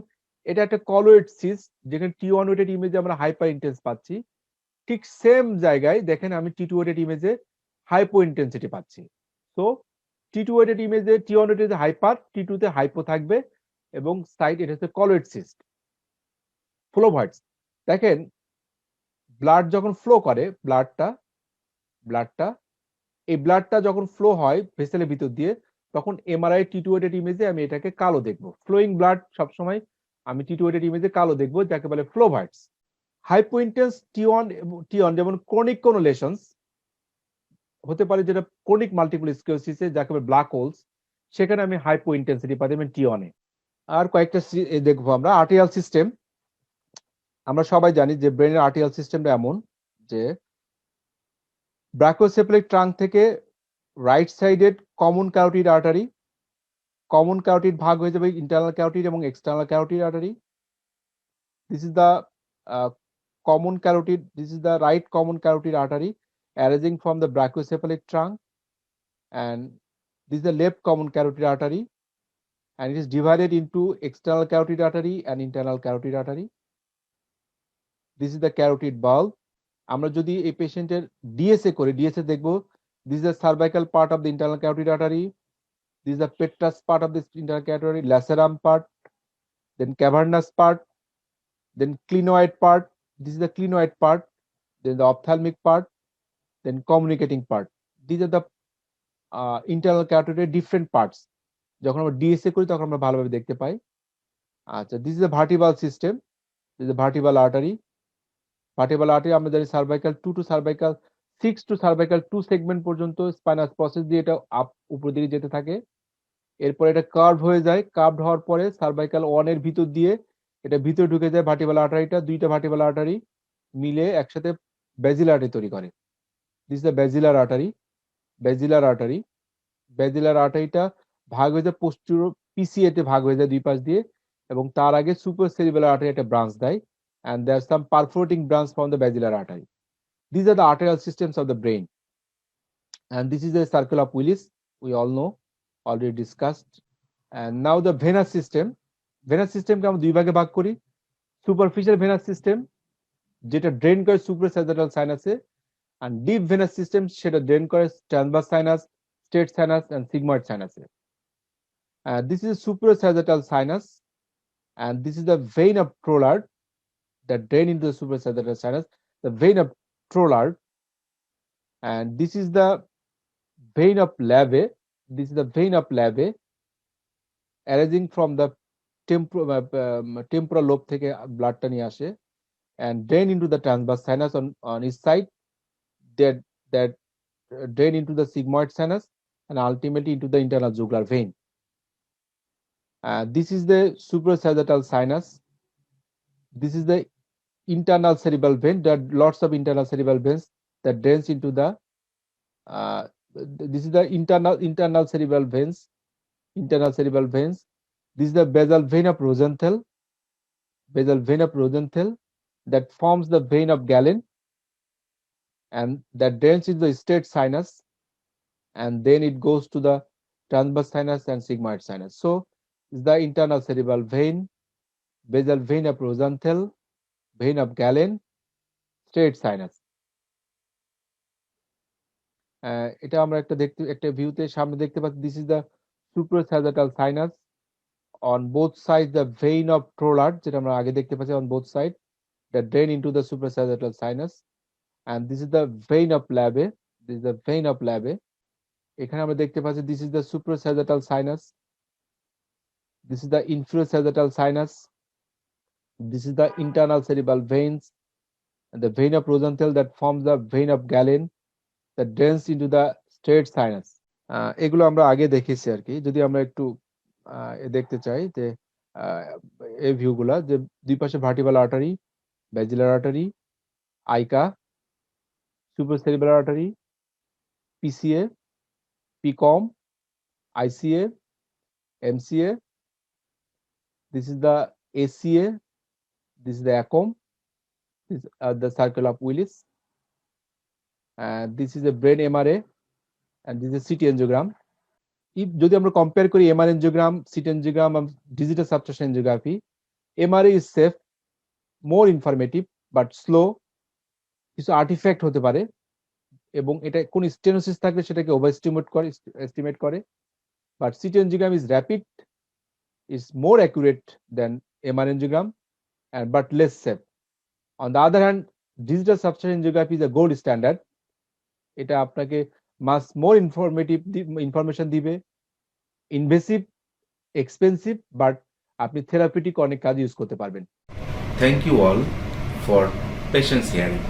এটা একটা কলয়েড সিস্ট, যেখানে T1 ওয়েটেড ইমেজে আমরা হাইপার ইন্টেন্স পাচ্ছি, ঠিক সেম জায়গায় দেখেন আমি টিটুয়েটেড ইমেজে হাইপো ইন্টেন্সিটি পাচ্ছি। তো টিটুয়েটেড ইমেজে T1 ওয়েটেড হাইপার, T2 তে হাইপো থাকবে, এবং সাইড এটা হচ্ছে কলয়েড সিস্ট। ফ্লোভয়েডস, দেখেন ব্লাড যখন ফ্লো করে, ব্লাডটা এই ব্লাডটা যখন ফ্লো হয় ভেসেলের ভিতর দিয়ে, তখন এমআরআই টিটুয়েটেড ইমেজে আমি এটাকে কালো দেখবো। ফ্লোয়িং ব্লাড সবসময় আমি টিটুয়েটেড ইমেজে কালো দেখবো, যাকে বলে ফ্লোভয়েডস। হাইপোইন্টেন্স T1 যেমন ক্রনিক কোন লেশনস হতে পারে, যেটা ক্রনিক মাল্টিপল স্ক্লেরোসিসে যাকে বলে ব্ল্যাক হোলস, সেখানে আমি হাইপো ইন্টেন্সিটি পাই যেমন T1 এ। আর কয়েকটা দেখবো আমরা। আর্টিরিয়াল সিস্টেম, আমরা সবাই জানি যে ব্রেনের আর্টিরিয়াল সিস্টেমটা এমন যে ব্রাকিওসেফালিক ট্রাঙ্ক থেকে right sided common carotid artery, common carotid ভাগ হয়ে যাবে ইন্টারনাল ক্যারোটিড এবং external carotid artery. This is the common carotid, this is the right common carotid artery arising from the brachiocephalic trunk, and this is the left common carotid artery, and it is divided into external carotid artery and internal carotid artery. This is the carotid bulb. আমরা যদি এই পেশেন্টের DSA করি, DSA দেখবো this is the cervical part of the internal carotid artery, this is the petrous part of this internal carotid artery, lacerum part, then cavernous part, then clinoid part, this is the clinoid part, then the ophthalmic part, then communicating part. These are the internal carotid different parts. যখন আমরা DSA করি তখন আমরা ভালোভাবে দেখতে পাই। আচ্ছা, this is the vertebral system, this is the vertebral artery আমরা জানি cervical 2 to cervical 6 to cervical 2 segment পর্যন্ত স্পাইনাস প্রসেস দিয়ে এটা আপ উপর দিকে যেতে থাকে। এরপর এটা কার্ভ হয়ে যায়, কার্ভড হওয়ার পরে সার্ভাইকাল 1 এর ভিতর দিয়ে এটা ভিতরে ঢুকে যায় ভার্টিব্রাল আর্টারিটা, দুইটা ভার্টিব্রাল আর্টারি মিলে একসাথে ব্যাজিলার আর্টারি তৈরি করে। This is the basilar artery. Basilar আর্টারিটা ভাগ হয়ে যায় পোস্টেরিয়র পিসিএ তে ভাগ হয়ে যায় দুই পাশ দিয়ে, এবং তার আগে সুপার সেরিব্রাল আর্টারি একটা ব্রাঞ্চ দেয়, and there's some perforating branch from the basilar artery. These are the arterial systems of the brain, and this is the circle of Willis, we all know, already discussed. And now the venous system কে আমরা দুই ভাগে ভাগ করি। Superficial venous system যেটা drain করে সুপ্রাসাইটাল সাইনাসে, and deep venous system সেটা drain করে transverse sinus, straight sinus and sigmoid sinus. This is suprasagittal sinus, and this is the vein of Trollard that drain into the suprasagittal sinus, the vein of Trollard, and this is the vein of Lave. This is the vein of Lave arising from the temporal lobe থেকে ব্লাডটা নিয়ে আসে, and drain into the transverse sinus on its side, that drain into the sigmoid sinus and ultimately into the internal jugular vein. This is the suprasagittal sinus. This is the internal cerebral vein. There are lots of internal cerebral veins that drains into the this is the internal cerebral veins. This is the basal vein of Rosenthal, that forms the vein of Galen, and that drains into the straight sinus, and then it goes to the transverse sinus and sigmoid sinus. So is the internal cerebral vein, basal vein of Rosenthal, vein of Galen, straight sinus. এটা আমরা একটা ভিউতে সামনে দেখতে পাচ্ছি। This is the superior sagittal sinus, on both sides the vein of Trollard, যেটা আমরা আগে দেখতে পাচ্ছি, on both sides that drain into the suprasagittal sinus, and this is the vein of Labe. This is the vein of Labe. এখানে আমরা দেখতে পাচ্ছি this is the suprasagittal sinus, this is the inferior sagittal sinus, this is the internal cerebral veins, and the vein of Rosenthal that forms the vein of Galen that drains into the straight sinus. এগুলো আমরা আগে দেখেছি আর কি। যদি আমরা একটু দেখতে চাই যে এই ভিউগুলা, যে দুই পাশে vertebral artery, basilar artery, ICA, superior cerebral artery, PCA, PCom, ICA, MCA, this is the ACA, this is the ACOM, this is the circle of Willis, and this is a brain MRA, and this is a CT angiogram. যদি আমরা compare করি MR angiogram, CT angiogram and digital subtraction angiography, MRA is safe, more informative but slow, কিছু artifact হতে পারে, এবং এটা কোন stenosis থাকলে সেটাকে ওভার এস্টিমেট করে, but CT angiogram is rapid, is more accurate than MR angiogram, and but less safe. On the other hand, digital subtraction angiography is a gold standard. এটা আপনাকে মাস মোর ইনফরমেশন দিবে, invasive, expensive, but আপনি therapeutic অনেক কাজ use করতে পারবেন। Thank you all for patience hearing.